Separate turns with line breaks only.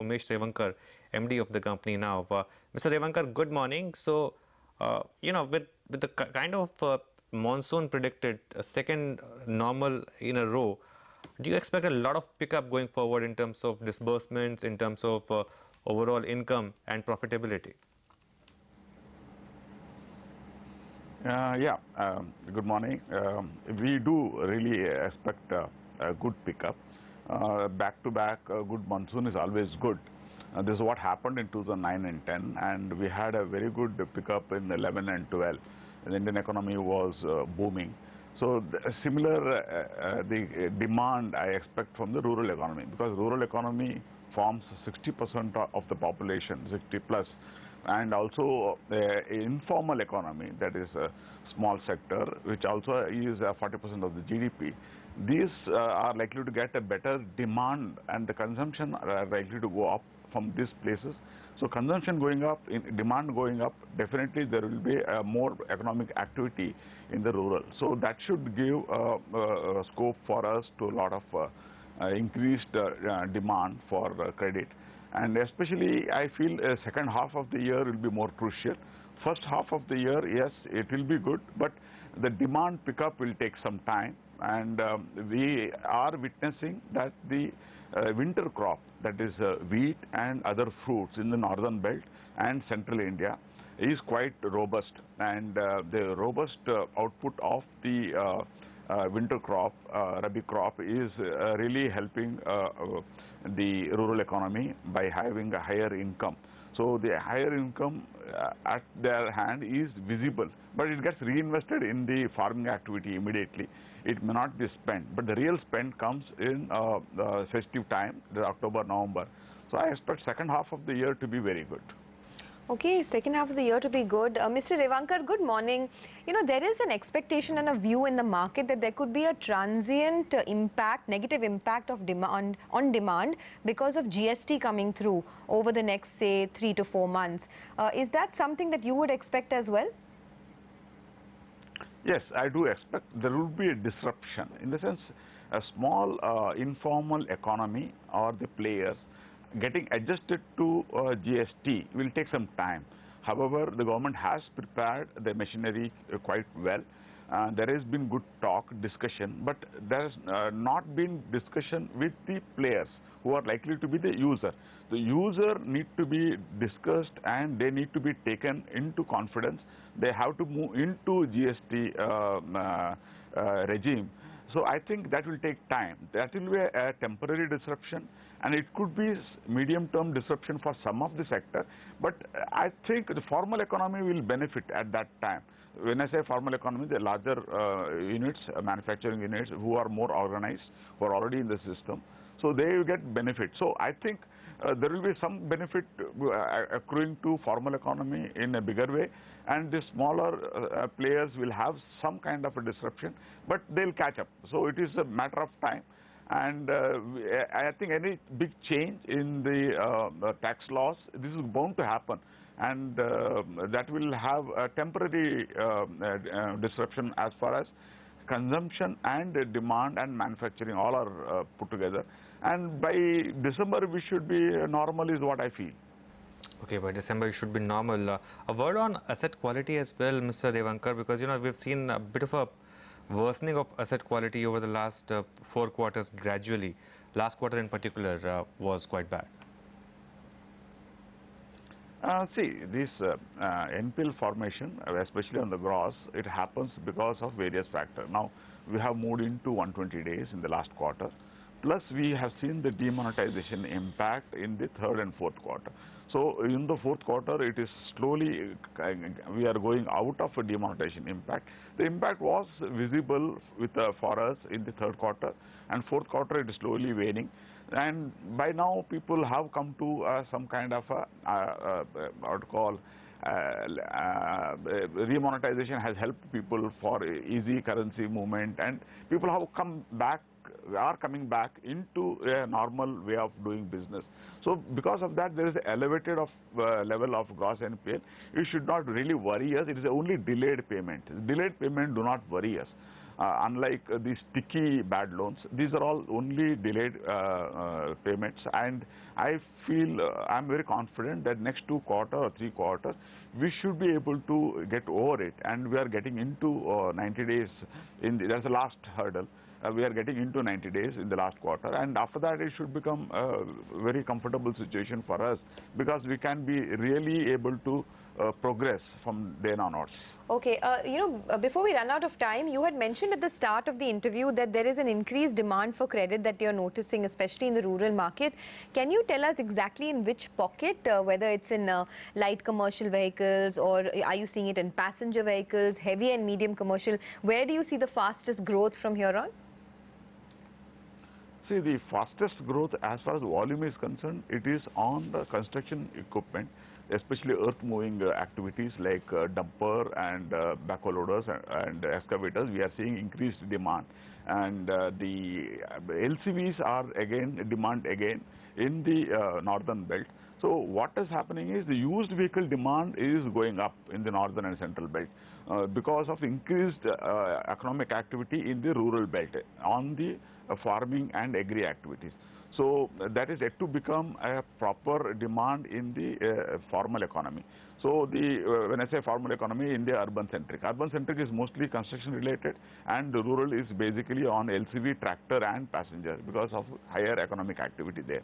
Umesh Revankar, MD of the company now. Mr. Revankar, good morning. So, with the kind of monsoon predicted, a second normal in a row, do you expect a lot of pickup going forward in terms of disbursements, in terms of overall income and profitability?
Yeah, good morning. We do really expect a good pickup. Back-to-back good monsoon is always good. This is what happened in 2009 and 10, and we had a very good pickup in 11 and 12. The Indian economy was booming. So the demand I expect from the rural economy, because rural economy forms 60% of the population, 60 plus, and also informal economy, that is a small sector, which also is 40% of the GDP. These are likely to get a better demand, and the consumption are likely to go up from these places. So consumption going up, demand going up, definitely there will be more economic activity in the rural. So that should give scope for us to a lot of increased demand for credit. And especially I feel second half of the year will be more crucial. First half of the year, yes, it will be good, but the demand pickup will take some time. And we are witnessing that the winter crop, that is wheat and other fruits in the northern belt and central India, is quite robust. And the robust output of the winter crop, Rabi crop, is really helping the rural economy by having a higher income. So the higher income at their hand is visible, but it gets reinvested in the farming activity immediately. It may not be spent, but the real spend comes in the festive time, the October, November. So I expect second half of the year to be very good.
Okay, second half of the year to be good. Mr. Revankar, good morning. You know, there is an expectation and a view in the market that there could be a transient impact, negative impact of demand on demand because of GST coming through over the next, say, 3 to 4 months. Is that something that you would expect as well?
Yes, I do expect there will be a disruption. In the sense, a small informal economy or the players getting adjusted to GST will take some time. However, the government has prepared the machinery quite well. There has been good talk, discussion, but there has not been discussion with the players who are likely to be the user. The user need to be discussed and they need to be taken into confidence. They have to move into GST regime. So I think that will take time. That will be a temporary disruption, and it could be medium-term disruption for some of the sector. But I think the formal economy will benefit at that time. When I say formal economy, the larger units, manufacturing units who are more organized, who are already in the system, so they will get benefit. So I think there will be some benefit accruing to formal economy in a bigger way, and the smaller players will have some kind of a disruption, but they'll catch up. So it is a matter of time. And I think any big change in the tax laws, this is bound to happen. And that will have a temporary disruption as far as consumption and demand and manufacturing all are put together. And by December, we should be normal is what I feel.
Okay, by December, it should be normal. A word on asset quality as well, Mr. Revankar, because, we've seen a bit of a worsening of asset quality over the last 4 quarters gradually. Last quarter in particular was quite bad.
See, this NPL formation, especially on the gross, it happens because of various factors. Now, we have moved into 120 days in the last quarter. Plus, we have seen the demonetization impact in the third and fourth quarter. So, in the fourth quarter, it is slowly, we are going out of a demonetization impact. The impact was visible for us in the third quarter, and fourth quarter it is slowly waning. And by now, people have come to some kind of what to call remonetization has helped people for easy currency movement, and people have come back, are coming back into a normal way of doing business. So because of that, there is an elevated level of gross NPL. It should not really worry us. It is only delayed payment. Delayed payment do not worry us. unlike these sticky bad loans, these are all only delayed payments, and I feel I'm very confident that next 2 quarters or 3 quarters we should be able to get over it, and we are getting into 90 days. That's the last hurdle. We are getting into 90 days in the last quarter, and after that it should become a very comfortable situation for us, because we can be really able to progress from then onwards.
Okay, before we run out of time, you had mentioned at the start of the interview that there is an increased demand for credit that you're noticing, especially in the rural market. Can you tell us exactly in which pocket, whether it's in light commercial vehicles, or are you seeing it in passenger vehicles, heavy and medium commercial? Where do you see the fastest growth from here on?
See, the fastest growth as far as volume is concerned, it is on the construction equipment, especially earth-moving activities like dumper and backhoe loaders and excavators. We are seeing increased demand, and the LCVs are again demand again in the northern belt. So what is happening is the used vehicle demand is going up in the northern and central belt because of increased economic activity in the rural belt on the farming and agri activities. So that is yet to become a proper demand in the formal economy. So when I say formal economy, in the urban centric. Urban centric is mostly construction related, and the rural is basically on LCV, tractor and passenger because of higher economic activity there.